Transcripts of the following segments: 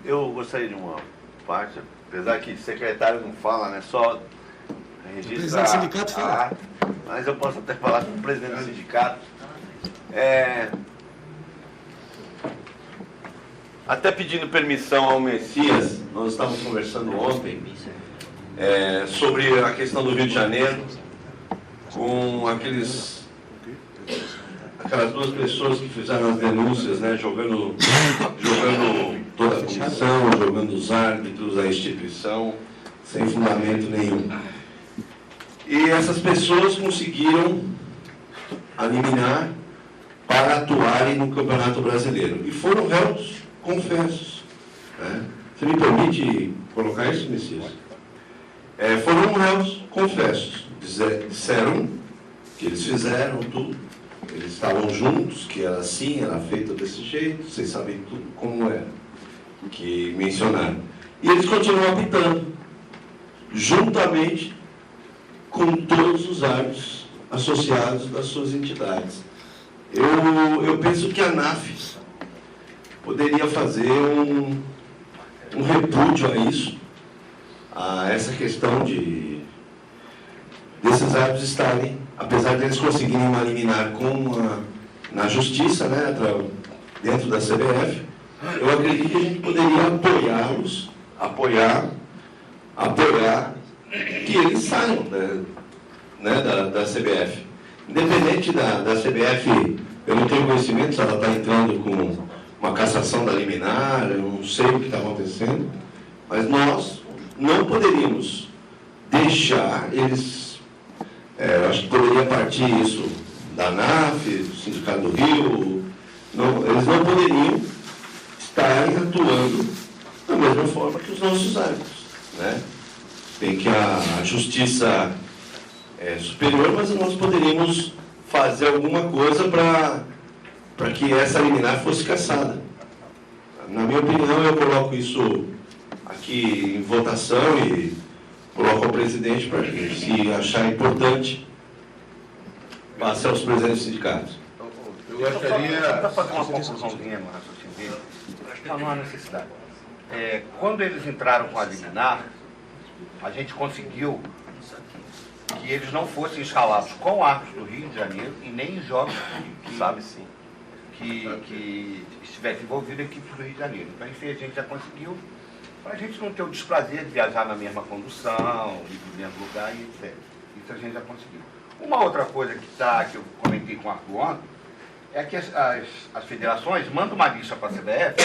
Eu gostaria de uma parte, apesar que secretário não fala, né? Só registra. O presidente do sindicato fala. Mas eu posso até falar com o presidente do sindicato. Até pedindo permissão ao Messias, nós estávamos conversando ontem sobre a questão do Rio de Janeiro, com aquelas duas pessoas que fizeram as denúncias, né, jogando toda a comissão, jogando os árbitros, a instituição, sem fundamento nenhum. E essas pessoas conseguiram eliminar para atuarem no Campeonato Brasileiro. E foram réus confessos. Né? Você me permite colocar isso, Messias? Foram réus confessos. Disseram que eles fizeram tudo. Eles estavam juntos, que era assim, era feito desse jeito, vocês sabem tudo como era, que mencionaram. E eles continuam apitando, juntamente com todos os árbitros associados das suas entidades. Eu penso que a ANAF poderia fazer um repúdio a isso, a essa questão desses árbitros estarem, apesar de eles conseguirem uma liminar na justiça, né, dentro da CBF, eu acredito que a gente poderia apoiá-los, apoiar que eles saiam da CBF. Independente da CBF, eu não tenho conhecimento se ela está entrando com uma cassação da liminar, eu não sei o que está acontecendo, mas nós não poderíamos deixar eles... eu acho que poderia partir isso da ANAF, do Sindicato do Rio. Eles não poderiam estarem atuando da mesma forma que os nossos árbitros. Né? Tem que a justiça é superior, mas nós poderíamos fazer alguma coisa para que essa liminar fosse cassada. Na minha opinião, eu coloco isso aqui em votação e coloco ao presidente para que, se achar importante, passe aos presidentes dos sindicatos. Eu gostaria... Só fazer uma conclusãozinha no raciocínio dele. Não há necessidade. Quando eles entraram com a liminar, a gente conseguiu que eles não fossem escalados com árbitros do Rio de Janeiro e nem em jogos que estivesse envolvido a equipe do Rio de Janeiro. Então, isso a gente já conseguiu, para a gente não ter o desprazer de viajar na mesma condução, ir para o mesmo lugar e etc. Isso a gente já conseguiu. Uma outra coisa que eu comentei com o Arthur ontem, é que as federações mandam uma lista para a CBF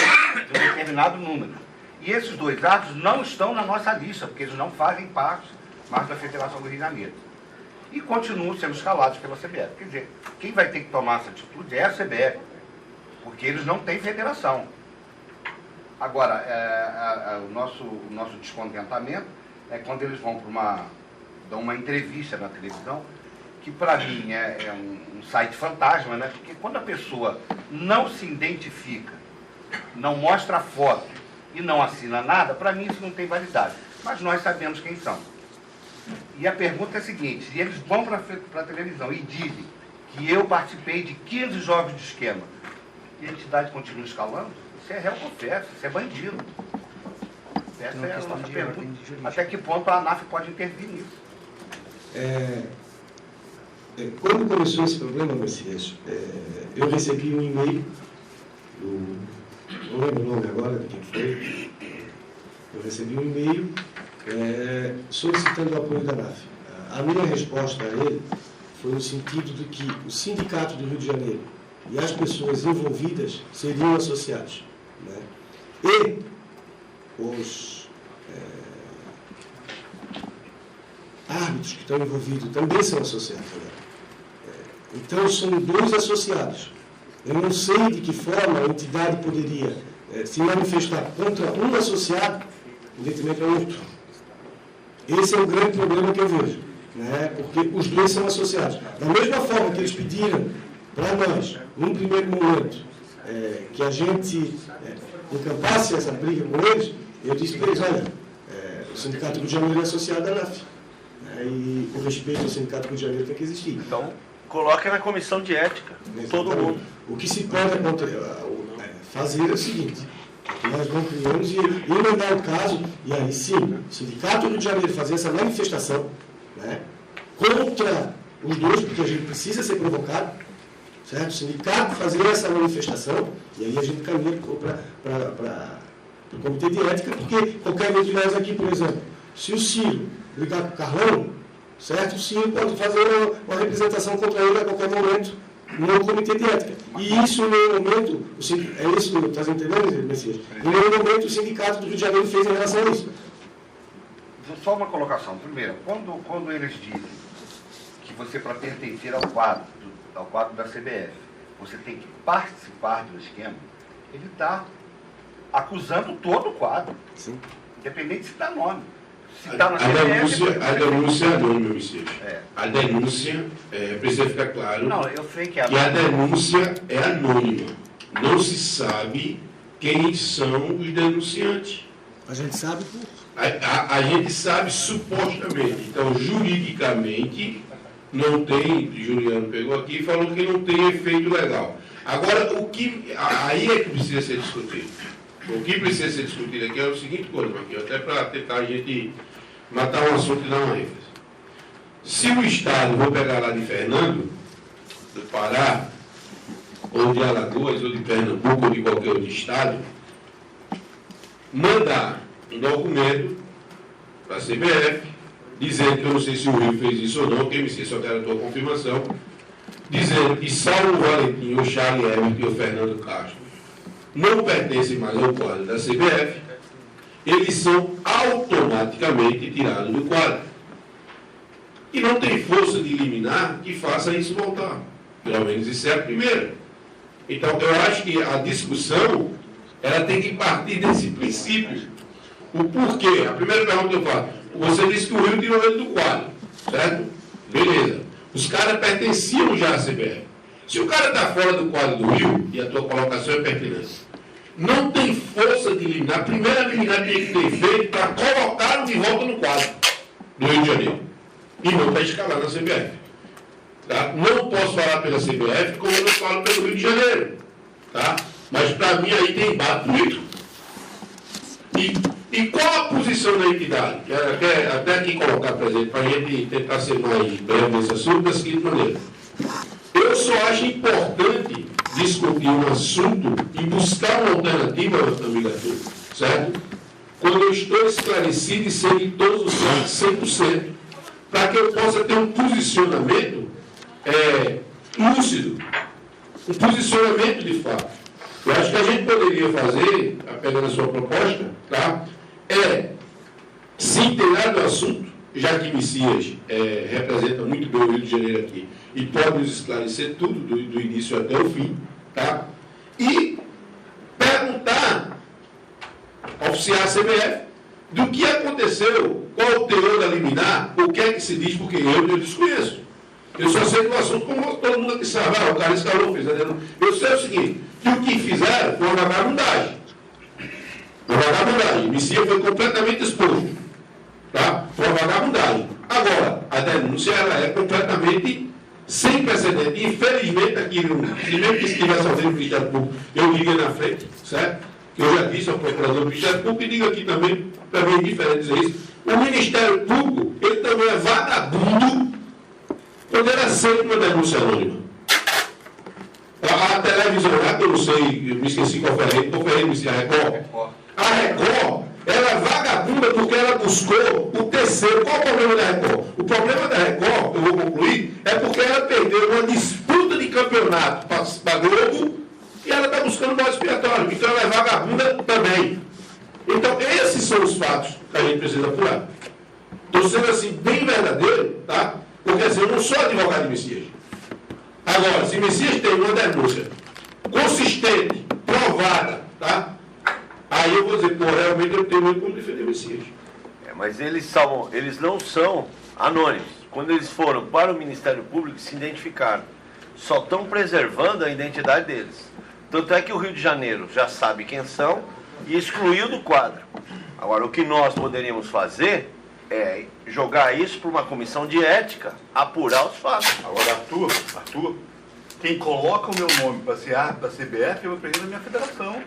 de um determinado número. E esses dois árbitros não estão na nossa lista, porque eles não fazem parte mais da Federação do Rio de Janeiro. E continuam sendo escalados pela CBF. Quer dizer, quem vai ter que tomar essa atitude é a CBF, porque eles não têm federação. Agora, o nosso descontentamento é quando eles vão dão uma entrevista na televisão, que para mim é um site fantasma, né? Porque quando a pessoa não se identifica, não mostra a foto e não assina nada, para mim isso não tem validade. Mas nós sabemos quem são. E a pergunta é a seguinte: se eles vão para a televisão e dizem que eu participei de 15 jogos de esquema, e a entidade continua escalando, isso é réu confesso, isso é bandido. Essa é a nossa pergunta. Até que ponto a ANAF pode intervir nisso? Quando começou esse problema, Messias, eu recebi um e-mail, não lembro o nome agora de quem foi, eu recebi um e-mail solicitando o apoio da ANAF. A minha resposta a ele foi no sentido de que o Sindicato do Rio de Janeiro e as pessoas envolvidas seriam associados. Né? E os árbitros que estão envolvidos também são associados. Né? Então, são dois associados. Eu não sei de que forma a entidade poderia se manifestar contra um associado em detrimento ao outro. Esse é o grande problema que eu vejo, né? Porque os dois são associados. Da mesma forma que eles pediram para nós, num primeiro momento, que a gente encampasse essa briga com eles, eu disse para eles: olha, o Sindicato do Rio de Janeiro é associado à ANAF, né? E o respeito ao Sindicato do Rio de Janeiro tem que existir. Então, coloca na comissão de ética, todo mundo. O que se pode fazer é o seguinte: Nós não criamos e emendar o caso, e aí sim, o Sindicato do Rio de Janeiro fazer essa manifestação, né, contra os dois, porque a gente precisa ser provocado, certo? O sindicato fazer essa manifestação, e aí a gente caminha para o Comitê de Ética, porque qualquer um de nós aqui, por exemplo, se o Ciro brigar com o Carlão, certo? O Ciro pode fazer uma representação contra ele a qualquer momento no Comitê de Ética. E isso, em nenhum momento, é isso que estás entendendo, Messias? Em nenhum momento o Sindicato do Rio de Janeiro fez em relação a isso. Só uma colocação. Primeiro, quando eles dizem que você, para pertencer ao quadro da CBF, você tem que participar do esquema, ele está acusando todo o quadro. Sim. Independente se dá nome. A denúncia é anônima, Messias. A denúncia, precisa ficar claro, não, eu sei que a denúncia é anônima. Não se sabe quem são os denunciantes. A gente sabe por... A gente sabe supostamente. Então, juridicamente, não tem, Juliano pegou aqui e falou que não tem efeito legal. Agora, aí é que precisa ser discutido. O que precisa ser discutido aqui é o seguinte coisa, Marquinhos, até para tentar a gente matar um assunto e dar uma ênfase. Se o Estado, vou pegar lá de Fernando, do Pará, ou de Alagoas, ou de Pernambuco, ou de qualquer outro Estado, mandar um documento para a CBF, dizendo que eu não sei se o Rio fez isso ou não, quem me sei, só quero a tua confirmação, dizendo que Saulo Valentim, o Charlie Everett e o Fernando Castro não pertencem mais ao quadro da CBF, eles são automaticamente tirados do quadro. E não tem força de liminar que faça isso voltar. Pelo menos isso é a primeira. Então, eu acho que a discussão ela tem que partir desse princípio. O porquê? A primeira pergunta que eu faço. Você disse que o Rio tirou ele do quadro, certo? Beleza. Os caras pertenciam já à CBF. Se o cara está fora do quadro do Rio, e a tua colocação é pertinente, não tem força de liminar. A primeira liminar tem que ter feito para colocá-lo de volta no quadro do Rio de Janeiro. E não para escalar na CBF. Tá? Não posso falar pela CBF como eu não falo pelo Rio de Janeiro. Tá? Mas para mim aí tem embate muito. E qual a posição da entidade? Até aqui colocar presente, para a gente tentar ser mais breve nesse assunto, da seguinte maneira. Eu só acho importante discutir um assunto e buscar uma alternativa, amiga Arthur, certo? Quando eu estou esclarecido e sei de todos os fatos 100%, para que eu possa ter um posicionamento lúcido, um posicionamento de fato. Eu acho que a gente poderia fazer, pegando a sua proposta, tá? Se inteirar do assunto, já que Messias representa muito bem o Rio de Janeiro aqui, e pode nos esclarecer tudo, do início até o fim, tá? E perguntar, oficiar a CBF, do que aconteceu, qual o teor da liminar, o que é que se diz, porque eu desconheço. Eu só sei do assunto, como todo mundo aqui sabe, o cara escalou, fez. Eu sei o seguinte, que o que fizeram foi uma vagabundagem. Uma vagabundagem. Messias foi completamente exposto. Tá? Foi uma vagabundagem. Agora, a denúncia ela é completamente sem precedente. Infelizmente, aqui, mesmo que estivesse ao o Ministério Público, eu liguei na frente, certo? Eu já disse ao procurador do Ministério Público e digo aqui também, para mim é diferente dizer isso. O Ministério Público, ele também é vagabundo quando ele aceita uma denúncia anônima. A televisão lá, que eu não sei, eu me esqueci qual foi a rede, a Record. A Record, ela é vagabunda porque ela buscou o terceiro. Qual o problema da Record? O problema da Record, eu vou concluir, é porque ela perdeu uma disputa de campeonato para a Globo e ela está buscando bode expiatório. Então ela é vagabunda também. Então esses são os fatos que a gente precisa apurar. Estou sendo assim bem verdadeiro, tá? Porque assim, eu não sou advogado de Messias. Agora, se Messias tem uma denúncia consistente, provada, tá? Aí eu vou dizer, pô, realmente eu tenho muito como defender Messias. Mas eles não são anônimos. Quando eles foram para o Ministério Público, se identificaram. Só estão preservando a identidade deles. Tanto é que o Rio de Janeiro já sabe quem são e excluiu do quadro. Agora, o que nós poderíamos fazer é jogar isso para uma comissão de ética, apurar os fatos. Agora, Arthur, quem coloca o meu nome para ser árbitro da CBF é o presidente da minha federação.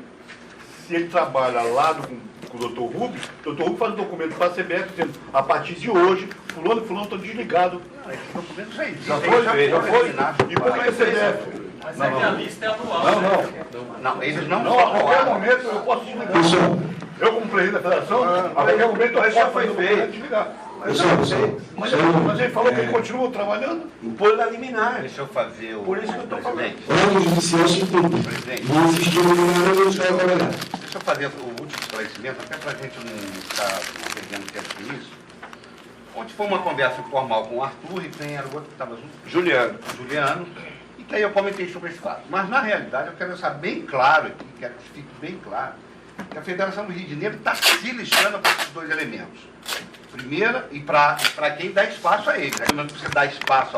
se ele trabalha lá com o doutor Rubens faz um documento para a CBF dizendo, a partir de hoje, fulano e fulano estão desligados. Esse documento já existe. Já foi? eliminado. E por que a CBF? Mas é que a lista é anual. Não, eles não Não, a só qualquer atuaram. momento eu posso desligar. Pessoal, Eu, como presidente da federação, a qualquer momento eu posso fazer o documento desligar. Mas ele falou que ele continua trabalhando. Por liminar. Deixa eu fazer o Por isso que eu tô falando. presidente. ordem judicial se cumpre. Presidente. Não existiu liminar, eu não estava trabalhando. Deixa eu fazer o último esclarecimento, até para a gente não ficar perdendo tempo com isso. Ontem foi uma conversa informal com o Arthur e quem era o outro que estava junto? Juliano. Juliano, e que aí eu comentei sobre esse fato. Mas, na realidade, eu quero deixar bem claro aqui, quero que fique bem claro, que a Federação do Rio de Janeiro está se lixando para esses dois elementos. Primeira, e para quem dá espaço a eles. Quando você dá espaço